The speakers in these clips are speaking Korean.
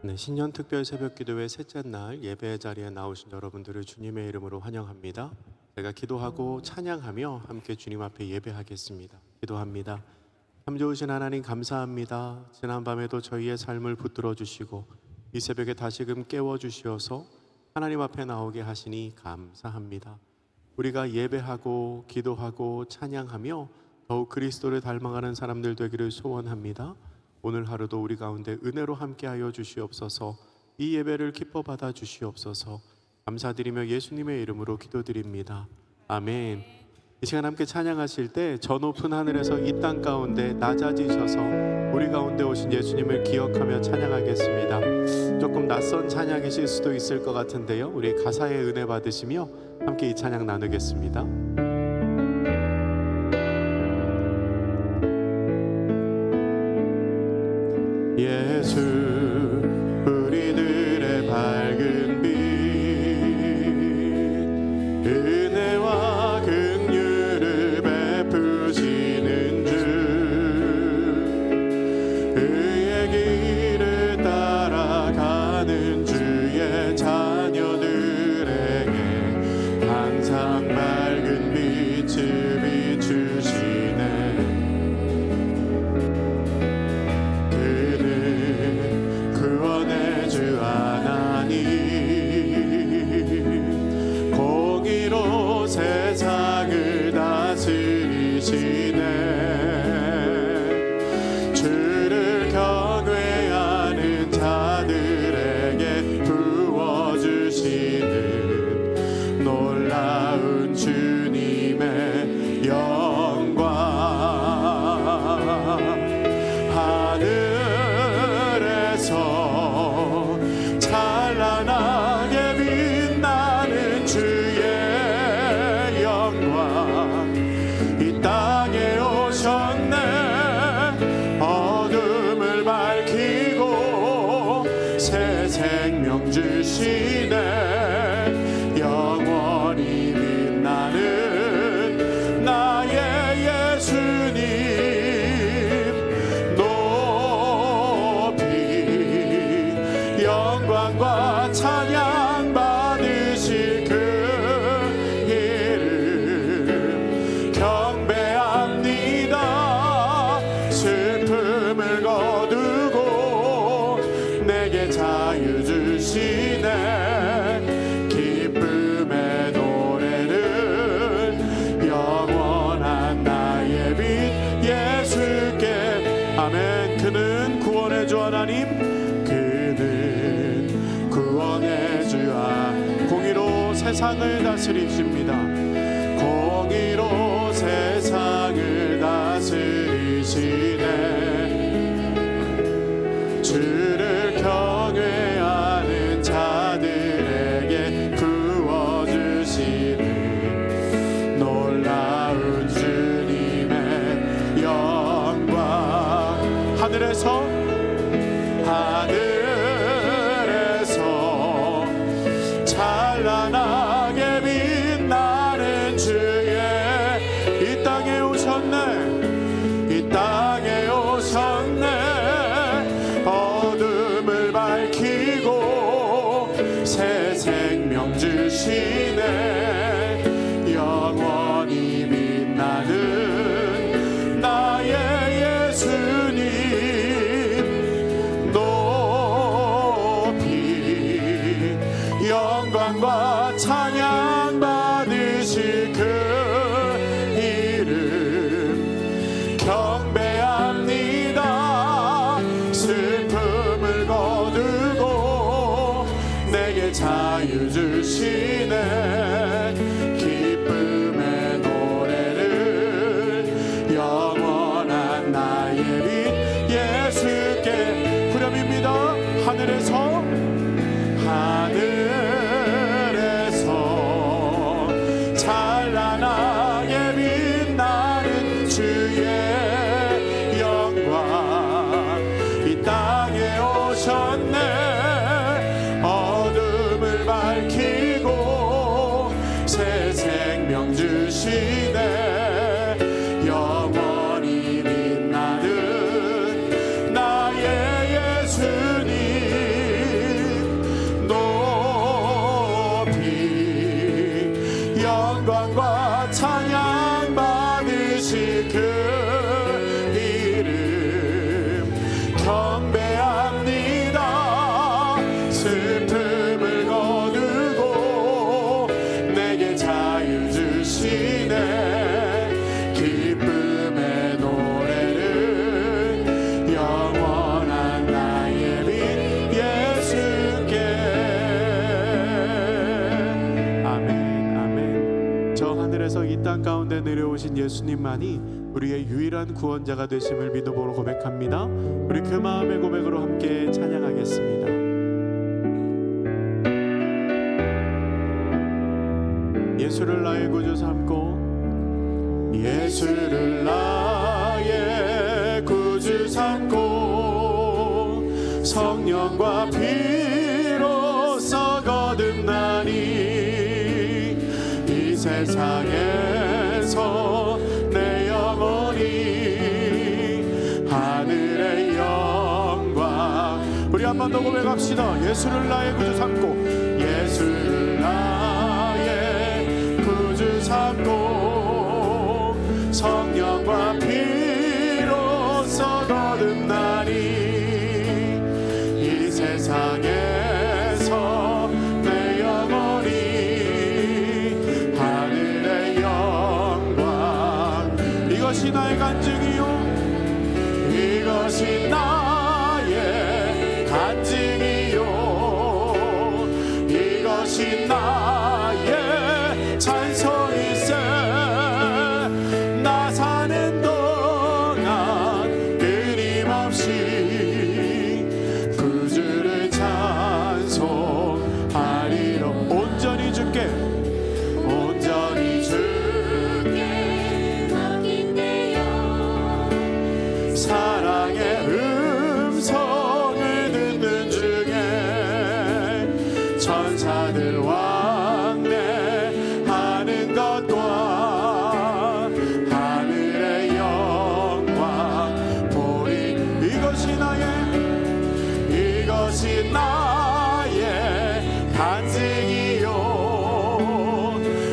네, 신년 특별 새벽 기도회 셋째 날 예배 자리에 나오신 여러분들을 주님의 이름으로 환영합니다. 제가 기도하고 찬양하며 함께 주님 앞에 예배하겠습니다. 기도합니다. 참 좋으신 하나님 감사합니다. 지난밤에도 저희의 삶을 붙들어 주시고 이 새벽에 다시금 깨워 주시어서 하나님 앞에 나오게 하시니 감사합니다. 우리가 예배하고 기도하고 찬양하며 더욱 그리스도를 닮아가는 사람들 되기를 소원합니다. 오늘 하루도 우리 가운데 은혜로 함께하여 주시옵소서. 이 예배를 기뻐 받아 주시옵소서. 감사드리며 예수님의 이름으로 기도드립니다. 아멘. 이 시간 함께 찬양하실 때 저 높은 하늘에서 이 땅 가운데 낮아지셔서 우리 가운데 오신 예수님을 기억하며 찬양하겠습니다. 조금 낯선 찬양이실 수도 있을 것 같은데요, 우리 가사의 은혜 받으시며 함께 이 찬양 나누겠습니다. 예수 우리들의 밝은 빛, 은혜와 긍휼을 베푸시는 주, 의의 길을 따라가는 주의 자녀들에게 항상 밝은 빛을 비추시네. 세상을 다스리시네. 주를 경외하는 자들에게 부어주시는 놀라운 주님의 영광. 하늘에서 찬란하게 빛나는 주의 이 땅에 오셨네. 어둠을 밝히고 새 생명 주시네. 영원히 빛나는 나의 예수님, 높이 영광과 찬양 받으실 그 슬픔을 거두고 내게 자유 주시네. 기쁨의 노래를 영원한 나의 빛 예수께. 아멘. 그는 구원의 주 하나님, 그는 구원의 주 하나님, 공의로 세상을 다스리십니다. 공의로 세상을 다스리시네. 주를 경외하는 자들에게 부어주시는 놀라운 주님의 영광. 하늘에서 찬란하게 빛나는 주의 이 땅에 오셨네. 이 땅에 오셨네. 어둠을 밝히고 새 생명 주시네. 영원히 빛나는 나의 예수님, 높이 영광과 찬양 받으실 그 이름 경배합니다. 슬픔을 거두고 내게 자유 주시네. 기쁨의 노래를 영원한 나의 빛 예수께 부름입니다. 하늘에서 찬란하게 빛나는 주의 영광. 이 땅에 오셨네. 어둠을 밝히고 새 생명 주시네. 영원히 빛나는 나의 예수님, 영광과 찬양 받으실 그 이름 경배합니다. 슬픔을 거두고 내게 자유 주시네. 기쁨의 노래를 영원한 나의 빛 예수께. 아멘 아멘. 저 하늘에서 이 땅 가운데 내려오신 예수님만이 우리의 유일한 구원자가 되심을 믿음으로 고백합니다. 우리 그 마음의 고백으로 함께 찬양하겠습니다. 예수를 나의 구주 삼고 예수를 나의 구주 삼고 성령과 피로써 거듭나니 이 세상에서 내 영혼이 하늘의 영광. 우리 한 번 더 고백합시다. 예수를 나의 구주 삼고 예수를 나의 구주 삼고 성령과 피로써 거듭나니 이 세상에서 내 영혼이 하늘의 영광. 이것이 나의 간증이요 이것이 나의 간증이요 이것이 나의 찬송일세. 나 사는 동안 끊임없이 구주를 찬송하리로. 온전히 주께 온전히 주께 맡긴대요. 사랑의 음성을 듣는 중에 천사들 왕래하는 것과 하늘의 영광 보리. 이것이 나의 간증이요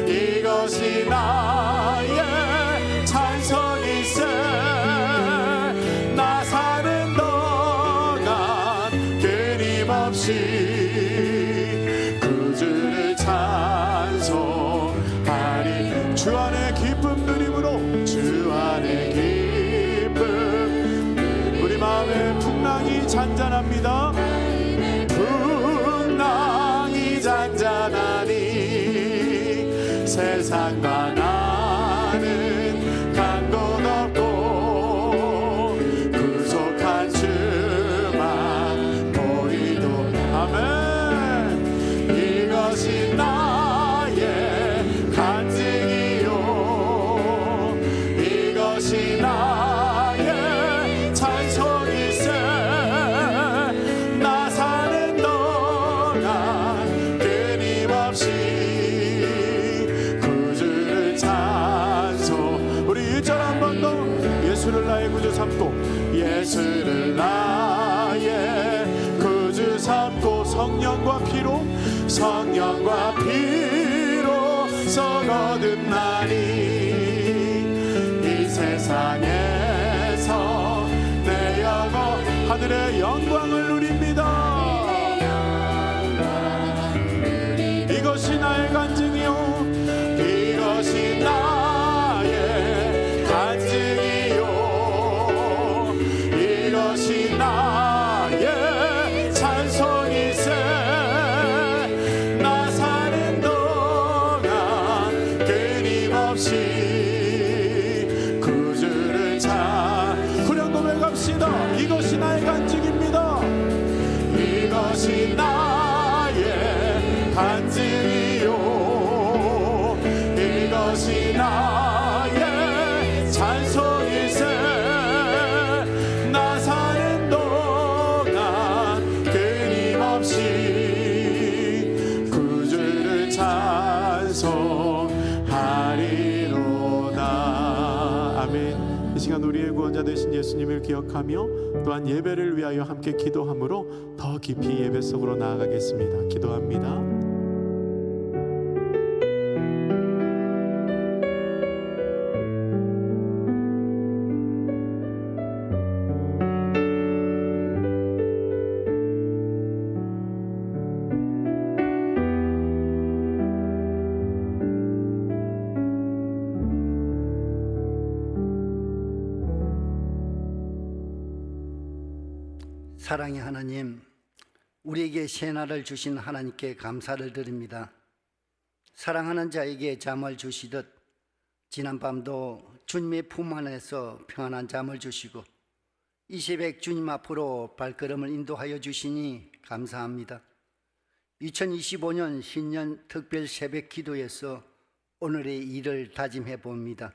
이것이 나의 찬송일세. 나 사는 동안 끊임없이 구주를 찬송하리. 주 안에 기쁨 누림으로 주 안에 기쁨. 우리 마음에 풍랑이 잔잔합니다. 풍랑이 잔잔하니 세상과 나는 간 곳 없고 구속한 주만 보이도. 아멘. 이것이 나의 간증이요 이것이 나의 찬송일세. 나 사는 동안 끊임없이 구주를 찬송. 우리 1절 한 번 더. 예수를 나의 구주 삼고 예수를 나의 구주 삼고 성령과 피로 써 거듭나니 이 세상에서 내 영혼 하늘의 영광을 누립니다. 이것이 나의 간증이요 이것이 나의 간증이요 이것이 나의 찬송일세. 나 사는 동안 끊임없이 구주를 후렴 고백합시다. 이것이 나의 간증입니다. 이것이 나의 간증이요 이것이 나의 찬송일세. 나 사는 동안 끊임없이 구주를 찬송하리로다. 아멘. 이 시간 우리의 구원자 되신 예수님을 기억하며 또한 예배를 위하여 함께 기도함으로 더 깊이 예배 속으로 나아가겠습니다. 기도합니다. 사랑의 하나님, 우리에게 새날을 주신 하나님께 감사를 드립니다. 사랑하는 자에게 잠을 주시듯 지난밤도 주님의 품 안에서 평안한 잠을 주시고 이 새벽 주님 앞으로 발걸음을 인도하여 주시니 감사합니다. 2025년 신년 특별 새벽 기도에서 오늘의 일을 다짐해 봅니다.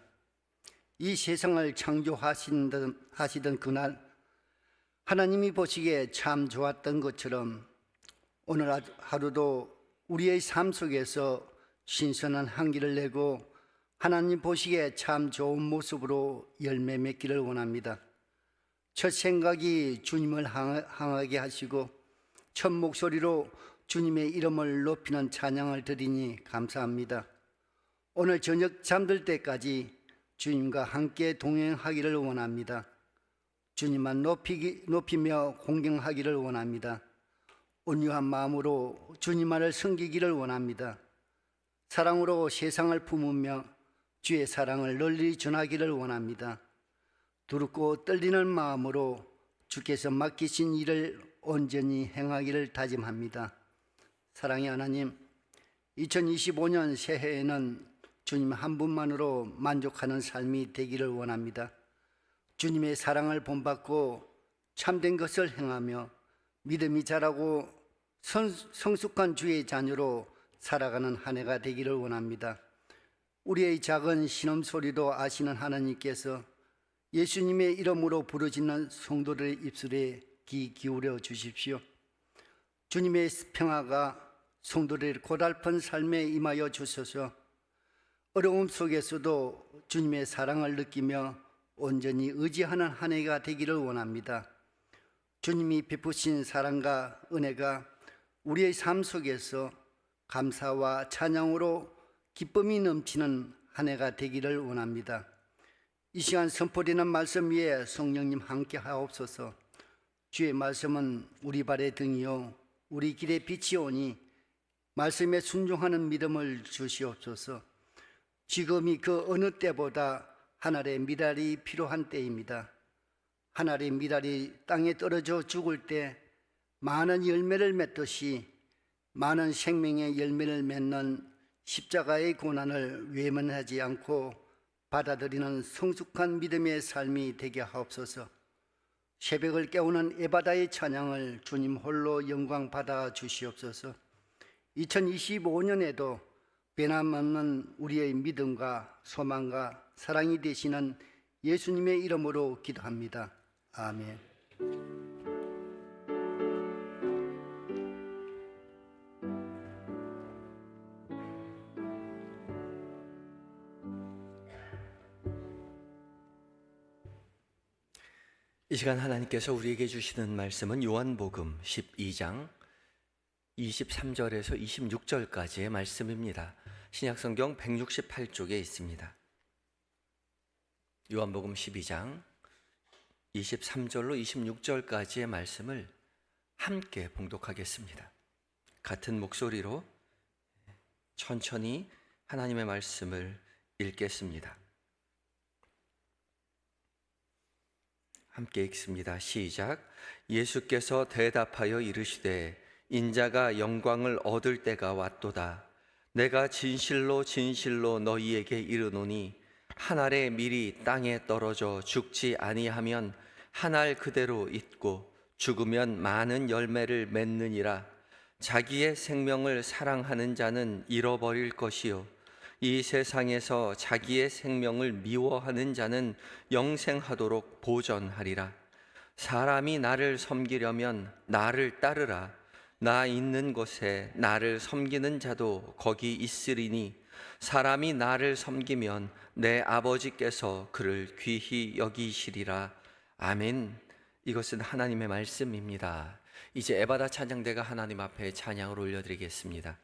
이 세상을 창조하시던 그날 하나님이 보시기에 참 좋았던 것처럼 오늘 하루도 우리의 삶 속에서 신선한 향기를 내고 하나님 보시기에 참 좋은 모습으로 열매 맺기를 원합니다. 첫 생각이 주님을 향하게 하시고 첫 목소리로 주님의 이름을 높이는 찬양을 드리니 감사합니다. 오늘 저녁 잠들 때까지 주님과 함께 동행하기를 원합니다. 주님만 높이며 공경하기를 원합니다. 온유한 마음으로 주님만을 섬기기를 원합니다. 사랑으로 세상을 품으며 주의 사랑을 널리 전하기를 원합니다. 두렵고 떨리는 마음으로 주께서 맡기신 일을 온전히 행하기를 다짐합니다. 사랑의 하나님, 2025년 새해에는 주님 한 분만으로 만족하는 삶이 되기를 원합니다. 주님의 사랑을 본받고 참된 것을 행하며 믿음이 자라고 성숙한 주의 자녀로 살아가는 한 해가 되기를 원합니다. 우리의 작은 신음소리도 아시는 하나님께서 예수님의 이름으로 부르짖는 성도들의 입술에 귀 기울여 주십시오. 주님의 평화가 성도들의 고달픈 삶에 임하여 주소서. 어려움 속에서도 주님의 사랑을 느끼며 온전히 의지하는 한 해가 되기를 원합니다. 주님이 베푸신 사랑과 은혜가 우리의 삶 속에서 감사와 찬양으로 기쁨이 넘치는 한 해가 되기를 원합니다. 이 시간 선포되는 말씀 위에 성령님 함께 하옵소서. 주의 말씀은 우리 발의 등이요 우리 길의 빛이오니 말씀에 순종하는 믿음을 주시옵소서. 지금이 그 어느 때보다 한 알의 미랄이 필요한 때입니다. 한 알의 미랄이 땅에 떨어져 죽을 때 많은 열매를 맺듯이 많은 생명의 열매를 맺는 십자가의 고난을 외면하지 않고 받아들이는 성숙한 믿음의 삶이 되게 하옵소서. 새벽을 깨우는 에바다의 찬양을 주님 홀로 영광 받아 주시옵소서. 2025년에도 변함없는 우리의 믿음과 소망과 사랑이 되시는 예수님의 이름으로 기도합니다. 아멘. 이 시간 하나님께서 우리에게 주시는 말씀은 요한복음 12장 23절에서 26절까지의 말씀입니다. 신약성경 168쪽에 있습니다. 요한복음 12장 23절로 26절까지의 말씀을 함께 봉독하겠습니다. 같은 목소리로 천천히 하나님의 말씀을 읽겠습니다. 함께 읽습니다. 시작. 예수께서 대답하여 이르시되 인자가 영광을 얻을 때가 왔도다. 내가 진실로 진실로 너희에게 이르노니 한 알의 밀이 땅에 떨어져 죽지 아니하면 한 알 그대로 있고 죽으면 많은 열매를 맺느니라. 자기의 생명을 사랑하는 자는 잃어버릴 것이요 이 세상에서 자기의 생명을 미워하는 자는 영생하도록 보전하리라. 사람이 나를 섬기려면 나를 따르라. 나 있는 곳에 나를 섬기는 자도 거기 있으리니 사람이 나를 섬기면 내 아버지께서 그를 귀히 여기시리라. 아멘. 이것은 하나님의 말씀입니다. 이제 에바다 찬양대가 하나님 앞에 찬양을 올려드리겠습니다.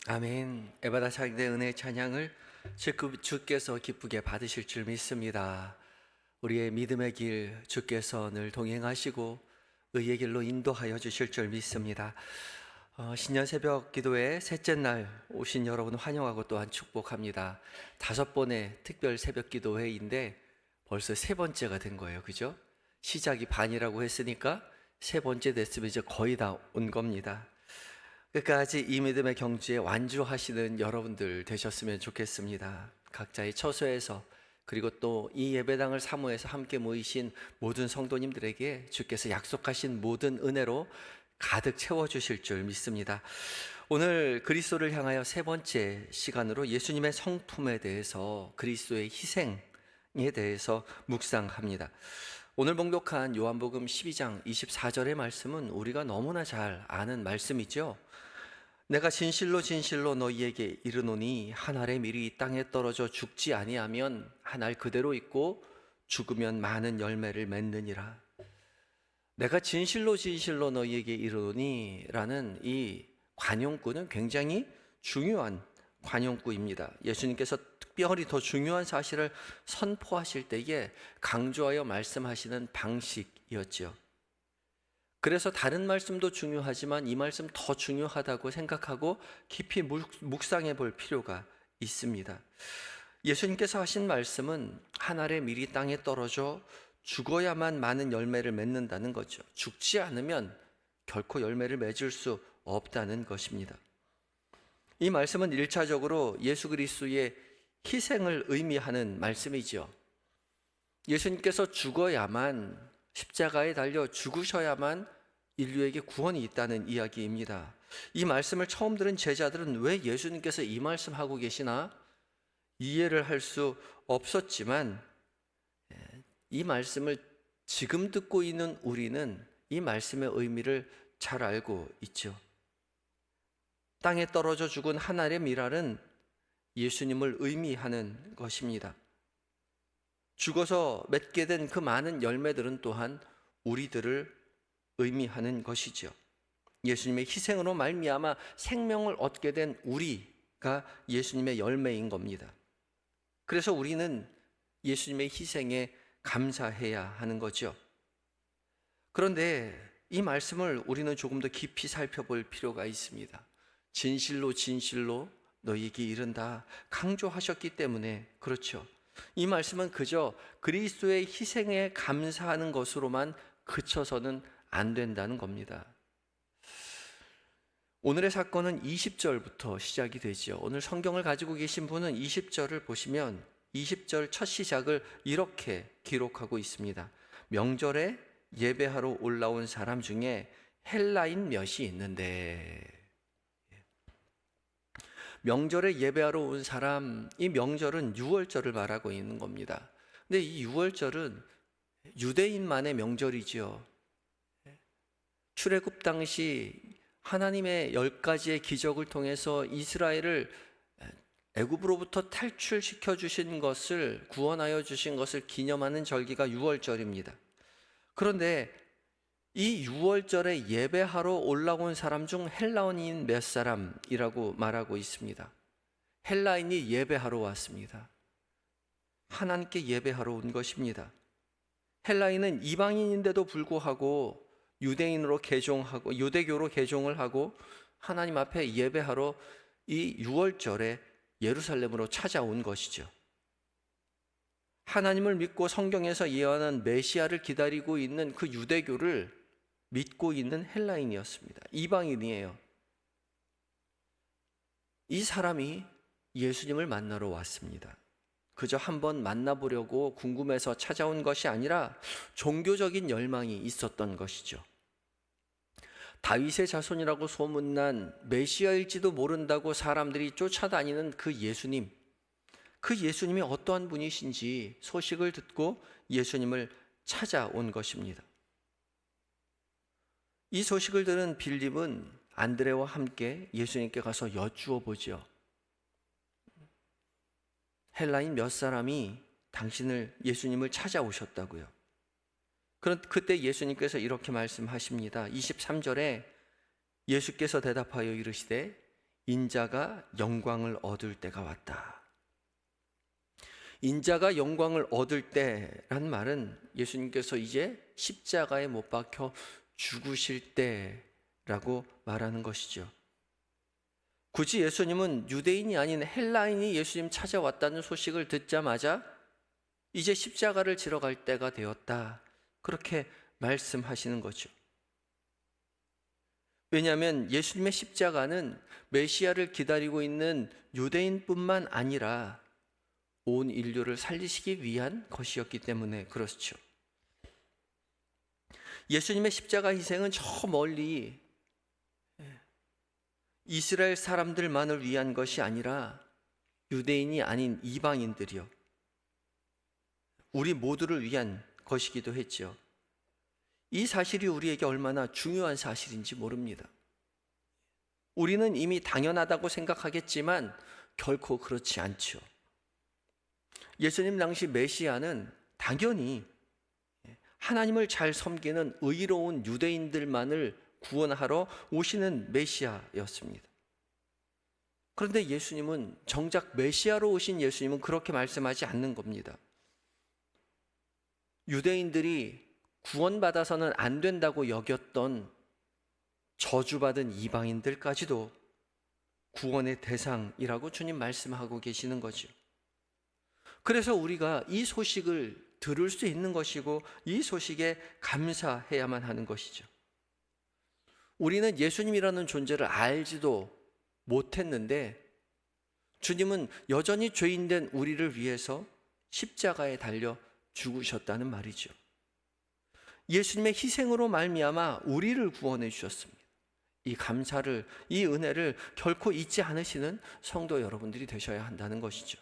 아멘. 에바다 창대 은혜의 찬양을 주께서 기쁘게 받으실 줄 믿습니다. 우리의 믿음의 길 주께서 늘 동행하시고 의의 길로 인도하여 주실 줄 믿습니다. 신년 새벽 기도회 셋째 날 오신 여러분 환영하고 또한 축복합니다. 5번의 특별 새벽 기도회인데 벌써 3번째가 된 거예요. 그죠? 시작이 반이라고 했으니까 3번째 됐으면 이제 거의 다 온 겁니다. 끝까지 이 믿음의 경주에 완주하시는 여러분들 되셨으면 좋겠습니다. 각자의 처소에서 그리고 또 이 예배당을 사모해서 함께 모이신 모든 성도님들에게 주께서 약속하신 모든 은혜로 가득 채워주실 줄 믿습니다. 오늘 그리스도를 향하여 3번째 시간으로 예수님의 성품에 대해서 그리스도의 희생에 대해서 묵상합니다. 오늘 봉독한 요한복음 12장 24절의 말씀은 우리가 너무나 잘 아는 말씀이죠. 내가 진실로 진실로 너희에게 이르노니 한 알의 밀이 이 땅에 떨어져 죽지 아니하면 한 알 그대로 있고 죽으면 많은 열매를 맺느니라. 내가 진실로 진실로 너희에게 이르노니 라는 이 관용구는 굉장히 중요한 관용구입니다. 예수님께서 특별히 더 중요한 사실을 선포하실 때에 강조하여 말씀하시는 방식이었죠. 그래서 다른 말씀도 중요하지만 이 말씀 더 중요하다고 생각하고 깊이 묵상해 볼 필요가 있습니다. 예수님께서 하신 말씀은 한 알의 밀이 땅에 떨어져 죽어야만 많은 열매를 맺는다는 거죠. 죽지 않으면 결코 열매를 맺을 수 없다는 것입니다. 이 말씀은 1차적으로 예수 그리스도의 희생을 의미하는 말씀이죠. 예수님께서 죽어야만, 십자가에 달려 죽으셔야만 인류에게 구원이 있다는 이야기입니다. 이 말씀을 처음 들은 제자들은 왜 예수님께서 이 말씀하고 계시나 이해를 할 수 없었지만 이 말씀을 지금 듣고 있는 우리는 이 말씀의 의미를 잘 알고 있죠. 땅에 떨어져 죽은 한 알의 밀알은 예수님을 의미하는 것입니다. 죽어서 맺게 된 그 많은 열매들은 또한 우리들을 의미하는 것이죠. 예수님의 희생으로 말미암아 생명을 얻게 된 우리가 예수님의 열매인 겁니다. 그래서 우리는 예수님의 희생에 감사해야 하는 거죠. 그런데 이 말씀을 우리는 조금 더 깊이 살펴볼 필요가 있습니다. 진실로 진실로 너희에게 이른다 강조하셨기 때문에 그렇죠. 이 말씀은 그저 그리스도의 희생에 감사하는 것으로만 그쳐서는 안 된다는 겁니다. 오늘의 사건은 20절부터 시작이 되죠. 오늘 성경을 가지고 계신 분은 20절을 보시면 20절 첫 시작을 이렇게 기록하고 있습니다. 명절에 예배하러 올라온 사람 중에 헬라인 몇이 있는데, 명절에 예배하러 온 사람, 이 명절은 유월절을 말하고 있는 겁니다. 근데 이 유월절은 유대인만의 명절이죠. 출애굽 당시 하나님의 10가지의 기적을 통해서 이스라엘을 애굽으로부터 탈출시켜 주신 것을, 구원하여 주신 것을 기념하는 절기가 유월절입니다. 그런데 이 유월절에 예배하러 올라온 사람 중 헬라인인 몇 사람이라고 말하고 있습니다. 헬라인이 예배하러 왔습니다. 하나님께 예배하러 온 것입니다. 헬라인은 이방인인데도 불구하고 유대인으로 개종하고 유대교로 개종을 하고 하나님 앞에 예배하러 이 유월절에 예루살렘으로 찾아온 것이죠. 하나님을 믿고 성경에서 예언한 메시아를 기다리고 있는 그 유대교를 믿고 있는 헬라인이었습니다. 이방인이에요. 이 사람이 예수님을 만나러 왔습니다. 그저 한번 만나보려고 궁금해서 찾아온 것이 아니라 종교적인 열망이 있었던 것이죠. 다윗의 자손이라고 소문난 메시아일지도 모른다고 사람들이 쫓아다니는 그 예수님이 어떠한 분이신지 소식을 듣고 예수님을 찾아온 것입니다. 이 소식을 들은 빌립은 안드레와 함께 예수님께 가서 여쭈어 보죠. 헬라인 몇 사람이 예수님을 찾아오셨다고요. 그때 예수님께서 이렇게 말씀하십니다. 23절에 예수께서 대답하여 이르시되 인자가 영광을 얻을 때가 왔다. 인자가 영광을 얻을 때란 말은 예수님께서 이제 십자가에 못 박혀 죽으실 때라고 말하는 것이죠. 굳이 예수님은 유대인이 아닌 헬라인이 예수님 찾아왔다는 소식을 듣자마자 이제 십자가를 지러 갈 때가 되었다, 그렇게 말씀하시는 거죠. 왜냐하면 예수님의 십자가는 메시아를 기다리고 있는 유대인뿐만 아니라 온 인류를 살리시기 위한 것이었기 때문에 그렇죠. 예수님의 십자가 희생은 저 멀리 이스라엘 사람들만을 위한 것이 아니라 유대인이 아닌 이방인들이요, 우리 모두를 위한 것이기도 했죠. 이 사실이 우리에게 얼마나 중요한 사실인지 모릅니다. 우리는 이미 당연하다고 생각하겠지만 결코 그렇지 않죠. 예수님 당시 메시아는 당연히 하나님을 잘 섬기는 의로운 유대인들만을 구원하러 오시는 메시아였습니다. 그런데 예수님은, 정작 메시아로 오신 예수님은 그렇게 말씀하지 않는 겁니다. 유대인들이 구원받아서는 안 된다고 여겼던 저주받은 이방인들까지도 구원의 대상이라고 주님 말씀하고 계시는 거죠. 그래서 우리가 이 소식을 들을 수 있는 것이고 이 소식에 감사해야만 하는 것이죠. 우리는 예수님이라는 존재를 알지도 못했는데 주님은 여전히 죄인된 우리를 위해서 십자가에 달려 죽으셨다는 말이죠. 예수님의 희생으로 말미암아 우리를 구원해 주셨습니다. 이 감사를, 이 은혜를 결코 잊지 않으시는 성도 여러분들이 되셔야 한다는 것이죠.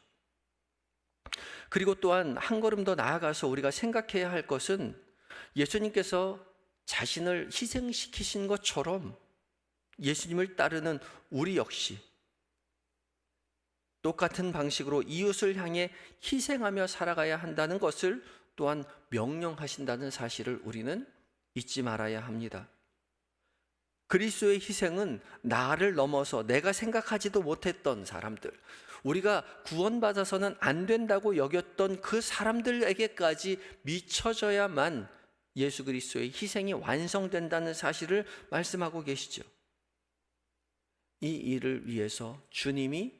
그리고 또한 한 걸음 더 나아가서 우리가 생각해야 할 것은, 예수님께서 자신을 희생시키신 것처럼 예수님을 따르는 우리 역시 똑같은 방식으로 이웃을 향해 희생하며 살아가야 한다는 것을 또한 명령하신다는 사실을 우리는 잊지 말아야 합니다. 그리스도의 희생은 나를 넘어서 내가 생각하지도 못했던 사람들, 우리가 구원받아서는 안 된다고 여겼던 그 사람들에게까지 미쳐져야만 예수 그리스도의 희생이 완성된다는 사실을 말씀하고 계시죠. 이 일을 위해서 주님이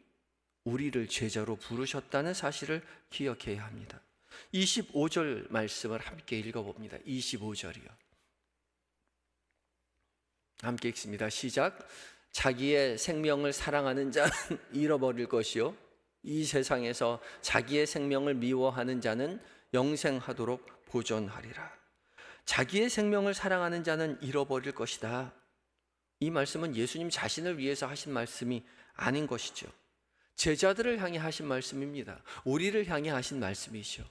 우리를 제자로 부르셨다는 사실을 기억해야 합니다. 25절 말씀을 함께 읽어봅니다. 25절이요. 함께 읽습니다. 시작. 자기의 생명을 사랑하는 자는 잃어버릴 것이요, 이 세상에서 자기의 생명을 미워하는 자는 영생하도록 보존하리라. 자기의 생명을 사랑하는 자는 잃어버릴 것이다. 이 말씀은 예수님 자신을 위해서 하신 말씀이 아닌 것이죠. 제자들을 향해 하신 말씀입니다. 우리를 향해 하신 말씀이죠.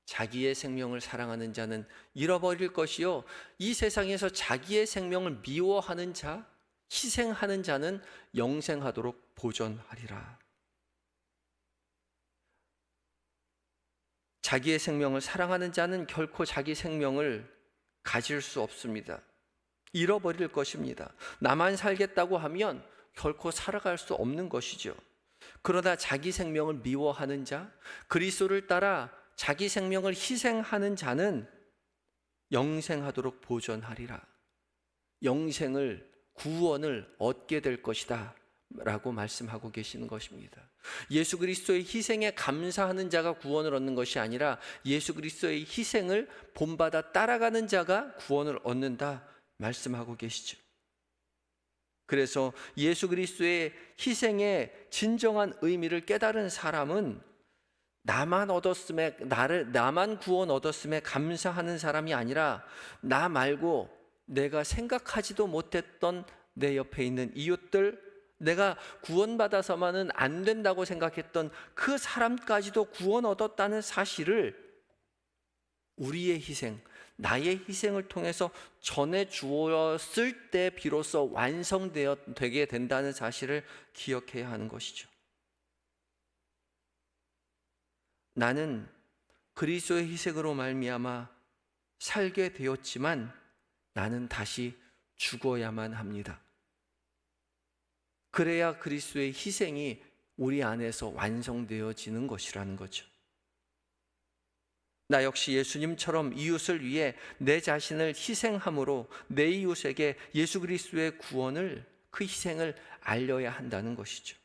자기의 생명을 사랑하는 자는 잃어버릴 것이요, 이 세상에서 자기의 생명을 미워하는 자, 희생하는 자는 영생하도록 보존하리라. 자기의 생명을 사랑하는 자는 결코 자기 생명을 가질 수 없습니다. 잃어버릴 것입니다. 나만 살겠다고 하면 결코 살아갈 수 없는 것이죠. 그러나 자기 생명을 미워하는 자, 그리스도를 따라 자기 생명을 희생하는 자는 영생하도록 보존하리라. 영생을, 구원을 얻게 될 것이다 라고 말씀하고 계시는 것입니다. 예수 그리스도의 희생에 감사하는 자가 구원을 얻는 것이 아니라 예수 그리스도의 희생을 본받아 따라가는 자가 구원을 얻는다 말씀하고 계시죠. 그래서 예수 그리스도의 희생의 진정한 의미를 깨달은 사람은 나만 구원 얻었음에 감사하는 사람이 아니라 나 말고 내가 생각하지도 못했던 내 옆에 있는 이웃들, 내가 구원받아서만은 안 된다고 생각했던 그 사람까지도 구원 얻었다는 사실을 우리의 희생, 나의 희생을 통해서 전해 주었을 때 비로소 완성되게 된다는 사실을 기억해야 하는 것이죠. 나는 그리스도의 희생으로 말미암아 살게 되었지만 나는 다시 죽어야만 합니다. 그래야 그리스도의 희생이 우리 안에서 완성되어지는 것이라는 거죠. 나 역시 예수님처럼 이웃을 위해 내 자신을 희생함으로 내 이웃에게 예수 그리스도의 구원을, 그 희생을 알려야 한다는 것이죠.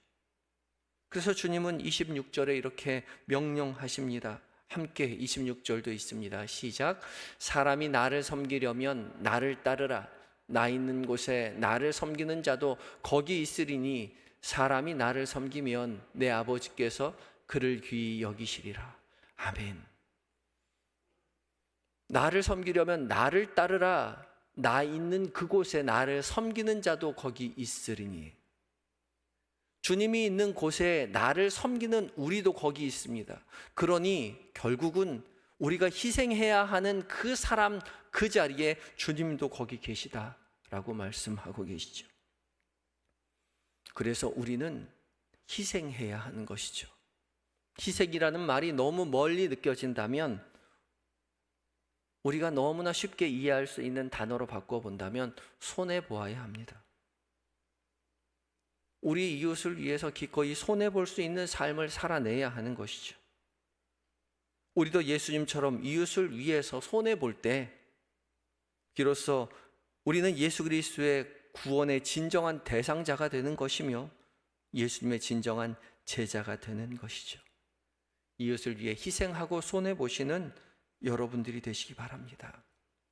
그래서 주님은 26절에 이렇게 명령하십니다. 함께 26절도 있습니다. 시작. 사람이 나를 섬기려면 나를 따르라. 나 있는 곳에 나를 섬기는 자도 거기 있으리니 사람이 나를 섬기면 내 아버지께서 그를 귀히 여기시리라. 아멘. 나를 섬기려면 나를 따르라. 나 있는 그곳에 나를 섬기는 자도 거기 있으리니. 주님이 있는 곳에 나를 섬기는 우리도 거기 있습니다. 그러니 결국은 우리가 희생해야 하는 그 사람, 그 자리에 주님도 거기 계시다라고 말씀하고 계시죠. 그래서 우리는 희생해야 하는 것이죠. 희생이라는 말이 너무 멀리 느껴진다면, 우리가 너무나 쉽게 이해할 수 있는 단어로 바꿔본다면 손해보아야 합니다. 우리 이웃을 위해서 기꺼이 손해볼 수 있는 삶을 살아내야 하는 것이죠. 우리도 예수님처럼 이웃을 위해서 손해볼 때 비로소 우리는 예수 그리스도의 구원의 진정한 대상자가 되는 것이며 예수님의 진정한 제자가 되는 것이죠. 이웃을 위해 희생하고 손해보시는 여러분들이 되시기 바랍니다.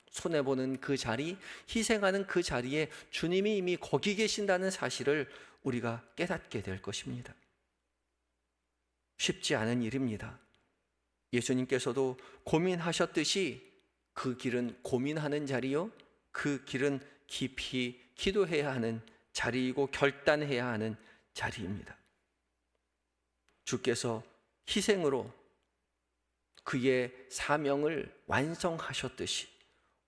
손해보는 그 자리, 희생하는 그 자리에 주님이 이미 거기 계신다는 사실을 우리가 깨닫게 될 것입니다. 쉽지 않은 일입니다. 예수님께서도 고민하셨듯이 그 길은 고민하는 자리요, 그 길은 깊이 기도해야 하는 자리이고 결단해야 하는 자리입니다. 주께서 희생으로 그의 사명을 완성하셨듯이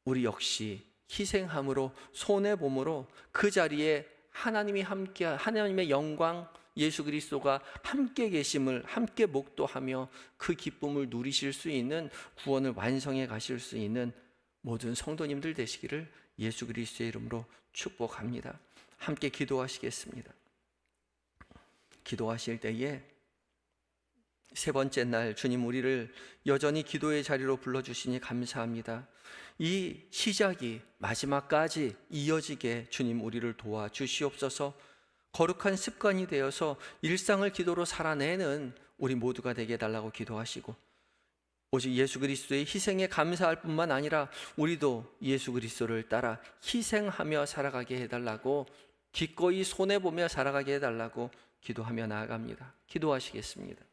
우리 역시 희생함으로 손해봄으로 그 자리에 하나님의 영광, 예수 그리스도가 함께 계심을 함께 목도하며 그 기쁨을 누리실 수 있는, 구원을 완성해 가실 수 있는 모든 성도님들 되시기를 예수 그리스도의 이름으로 축복합니다. 함께 기도하시겠습니다. 기도하실 때에 세 번째 날 주님 우리를 여전히 기도의 자리로 불러주시니 감사합니다. 이 시작이 마지막까지 이어지게 주님 우리를 도와주시옵소서. 거룩한 습관이 되어서 일상을 기도로 살아내는 우리 모두가 되게 해달라고 기도하시고, 오직 예수 그리스도의 희생에 감사할 뿐만 아니라 우리도 예수 그리스도를 따라 희생하며 살아가게 해달라고, 기꺼이 손해보며 살아가게 해달라고 기도하며 나아갑니다. 기도하시겠습니다.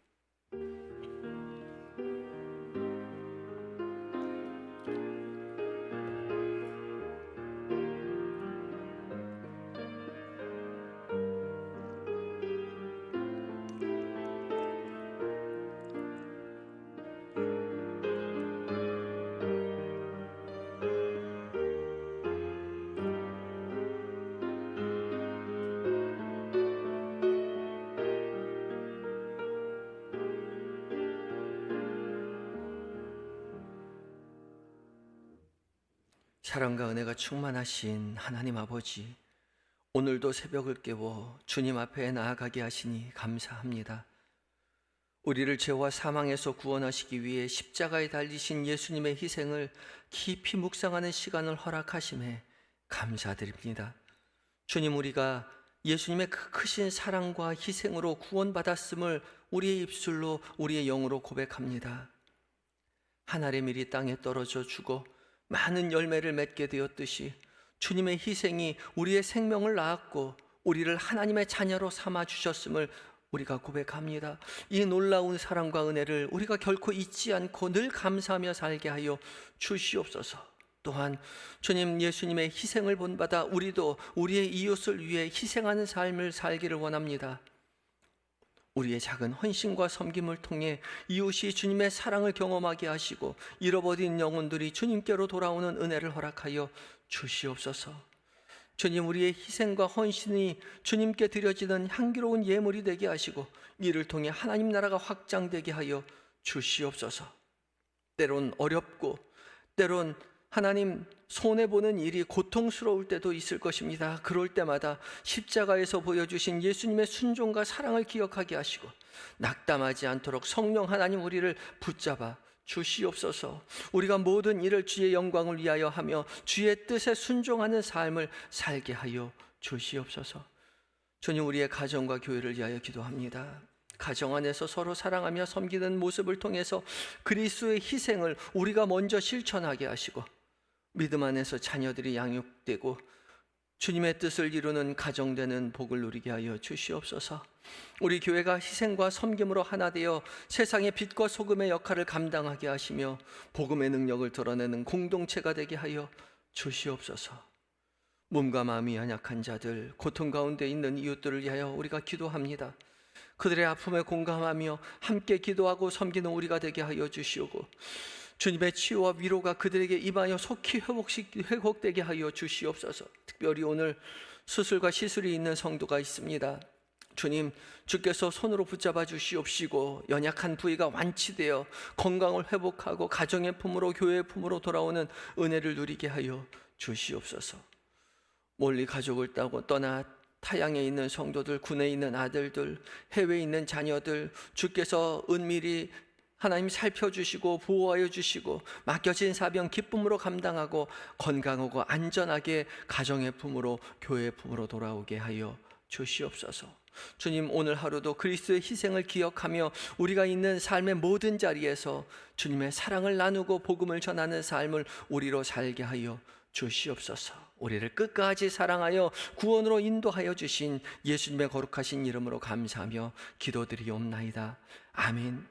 사랑과 은혜가 충만하신 하나님 아버지, 오늘도 새벽을 깨워 주님 앞에 나아가게 하시니 감사합니다. 우리를 죄와 사망에서 구원하시기 위해 십자가에 달리신 예수님의 희생을 깊이 묵상하는 시간을 허락하심에 감사드립니다. 주님, 우리가 예수님의 그 크신 사랑과 희생으로 구원받았음을 우리의 입술로, 우리의 영으로 고백합니다. 한 알의 밀이 땅에 떨어져 죽어 많은 열매를 맺게 되었듯이 주님의 희생이 우리의 생명을 낳았고 우리를 하나님의 자녀로 삼아 주셨음을 우리가 고백합니다. 이 놀라운 사랑과 은혜를 우리가 결코 잊지 않고 늘 감사하며 살게 하여 주시옵소서. 또한 주님, 예수님의 희생을 본받아 우리도 우리의 이웃을 위해 희생하는 삶을 살기를 원합니다. 우리의 작은 헌신과 섬김을 통해 이웃이 주님의 사랑을 경험하게 하시고 잃어버린 영혼들이 주님께로 돌아오는 은혜를 허락하여 주시옵소서. 주님, 우리의 희생과 헌신이 주님께 드려지는 향기로운 예물이 되게 하시고 이를 통해 하나님 나라가 확장되게 하여 주시옵소서. 때론 어렵고 때론 하나님, 손해보는 일이 고통스러울 때도 있을 것입니다. 그럴 때마다 십자가에서 보여주신 예수님의 순종과 사랑을 기억하게 하시고 낙담하지 않도록 성령 하나님 우리를 붙잡아 주시옵소서. 우리가 모든 일을 주의 영광을 위하여 하며 주의 뜻에 순종하는 삶을 살게 하여 주시옵소서. 주님, 우리의 가정과 교회를 위하여 기도합니다. 가정 안에서 서로 사랑하며 섬기는 모습을 통해서 그리스도의 희생을 우리가 먼저 실천하게 하시고 믿음 안에서 자녀들이 양육되고 주님의 뜻을 이루는 가정되는 복을 누리게 하여 주시옵소서. 우리 교회가 희생과 섬김으로 하나 되어 세상의 빛과 소금의 역할을 감당하게 하시며 복음의 능력을 드러내는 공동체가 되게 하여 주시옵소서. 몸과 마음이 연약한 자들, 고통 가운데 있는 이웃들을 위하여 우리가 기도합니다. 그들의 아픔에 공감하며 함께 기도하고 섬기는 우리가 되게 하여 주시오고 주님의 치유와 위로가 그들에게 임하여 속히 회복되게 하여 주시옵소서. 특별히 오늘 수술과 시술이 있는 성도가 있습니다. 주님, 주께서 손으로 붙잡아 주시옵시고 연약한 부위가 완치되어 건강을 회복하고 가정의 품으로 교회의 품으로 돌아오는 은혜를 누리게 하여 주시옵소서. 멀리 가족을 떠나 타향에 있는 성도들, 군에 있는 아들들, 해외에 있는 자녀들, 주께서 은밀히 하나님 살펴주시고 보호하여 주시고 맡겨진 사명 기쁨으로 감당하고 건강하고 안전하게 가정의 품으로 교회의 품으로 돌아오게 하여 주시옵소서. 주님, 오늘 하루도 그리스도의 희생을 기억하며 우리가 있는 삶의 모든 자리에서 주님의 사랑을 나누고 복음을 전하는 삶을 우리로 살게 하여 주시옵소서. 우리를 끝까지 사랑하여 구원으로 인도하여 주신 예수님의 거룩하신 이름으로 감사하며 기도드리옵나이다. 아멘.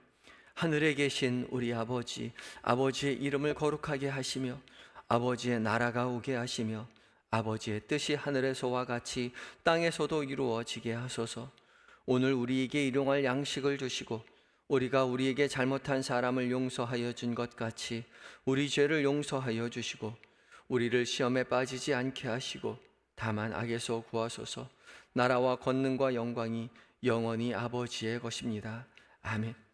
하늘에 계신 우리 아버지, 아버지의 이름을 거룩하게 하시며 아버지의 나라가 오게 하시며 아버지의 뜻이 하늘에서와 같이 땅에서도 이루어지게 하소서. 오늘 우리에게 일용할 양식을 주시고 우리가 우리에게 잘못한 사람을 용서하여 준 것 같이 우리 죄를 용서하여 주시고 우리를 시험에 빠지지 않게 하시고 다만 악에서 구하소서. 나라와 권능과 영광이 영원히 아버지의 것입니다. 아멘.